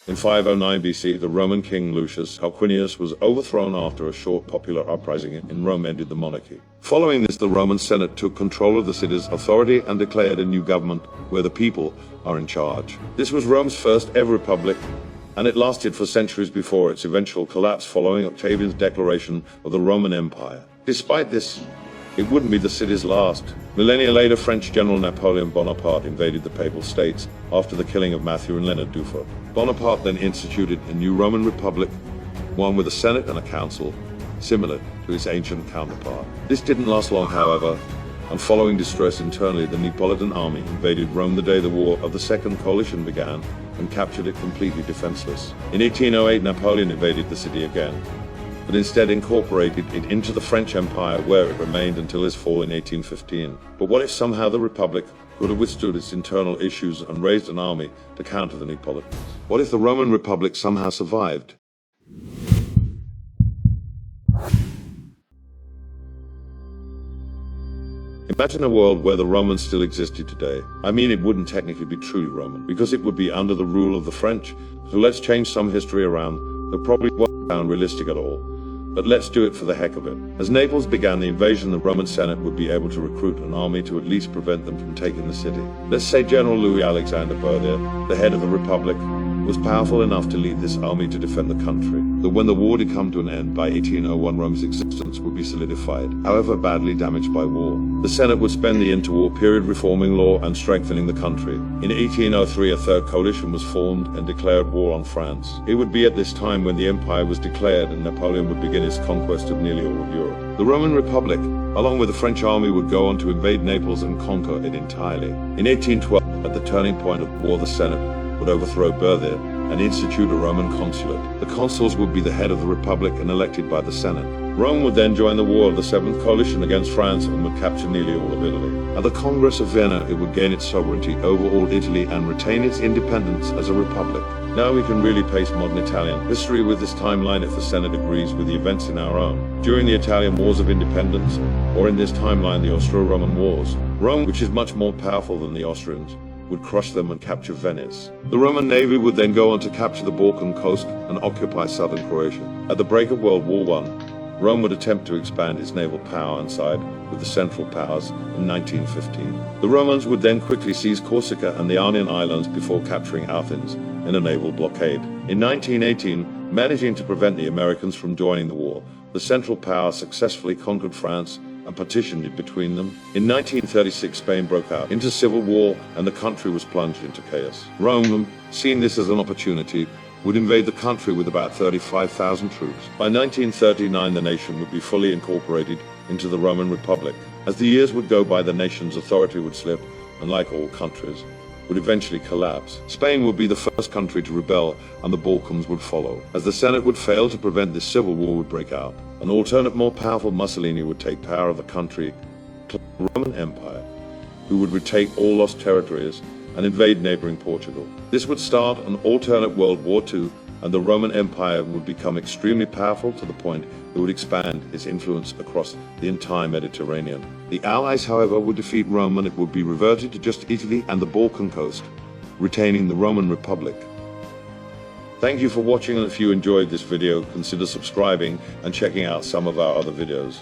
In 509 BC, the Roman king Lucius Tarquinius was overthrown after a short popular uprising in Rome ended the monarchy. Following this, the Roman Senate took control of the city's authority and declared a new government where the people are in charge. This was Rome's first ever republic, and it lasted for centuries before its eventual collapse following Octavian's declaration of the Roman Empire. Despite this, it wouldn't be the city's last. Millennia later, French General Napoleon Bonaparte invaded the Papal States after the killing of Matthew and Leonard Dufour. Bonaparte then instituted a new Roman Republic, one with a Senate and a council, similar to its ancient counterpart. This didn't last long, however, and following distress internally, the Neapolitan army invaded Rome the day the War of the Second Coalition began and captured it completely defenseless. In 1808, Napoleon invaded the city again, but instead incorporated it into the French Empire, where it remained until his fall in 1815. But what if somehow the Republic could have withstood its internal issues and raised an army to counter the Neapolitans? What if the Roman Republic somehow survived? Imagine a world where the Romans still existed today. I mean, it wouldn't technically be truly Roman, because it would be under the rule of the French. So let's change some history around that probably won't sound realistic at all. But let's do it for the heck of it. As Naples began the invasion, the Roman Senate would be able to recruit an army to at least prevent them from taking the city. Let's say General Louis Alexander Berthier, the head of the Republic, was powerful enough to lead this army to defend the country. That when the war did come to an end by 1801, Rome's existence would be solidified, however badly damaged by war. The Senate would spend the interwar period reforming law and strengthening the country. In 1803, a third coalition was formed and declared war on France. It would be at this time when the empire was declared and Napoleon would begin his conquest of nearly all of Europe. The Roman Republic, along with the French army, would go on to invade Naples and conquer it entirely. In 1812, at the turning point of war, the Senate would overthrow Berthier and institute a Roman consulate. The consuls would be the head of the Republic and elected by the Senate. Rome would then join the War of the Seventh Coalition against France and would capture nearly all of Italy. At the Congress of Vienna, it would gain its sovereignty over all Italy and retain its independence as a republic. Now we can really pace modern Italian history with this timeline if the Senate agrees with the events in our own. During the Italian Wars of Independence, or in this timeline the Austro-Roman Wars, Rome, which is much more powerful than the Austrians, would crush them and capture Venice. The Roman Navy would then go on to capture the Balkan coast and occupy southern Croatia. At the break of World War I, Rome would attempt to expand its naval power and side with the Central Powers in 1915. The Romans would then quickly seize Corsica and the Ionian Islands before capturing Athens in a naval blockade. In 1918, managing to prevent the Americans from joining the war, the Central Powers successfully conquered France and partitioned it between them. In 1936, Spain broke out into civil war and the country was plunged into chaos. Rome, seeing this as an opportunity, would invade the country with about 35,000 troops. By 1939, the nation would be fully incorporated into the Roman Republic. As the years would go by, the nation's authority would slip, and like all countries, would eventually collapse. Spain would be the first country to rebel, and the Balkans would follow. As the Senate would fail to prevent this civil war would break out. An alternate, more powerful Mussolini would take power of the country, the Roman Empire, who would retake all lost territories and invade neighboring Portugal. This would start an alternate World War II, and the Roman Empire would become extremely powerful to the point it would expand its influence across the entire Mediterranean. The Allies, however, would defeat Rome and it would be reverted to just Italy and the Balkan coast, retaining the Roman Republic. Thank you for watching, and if you enjoyed this video, consider subscribing and checking out some of our other videos.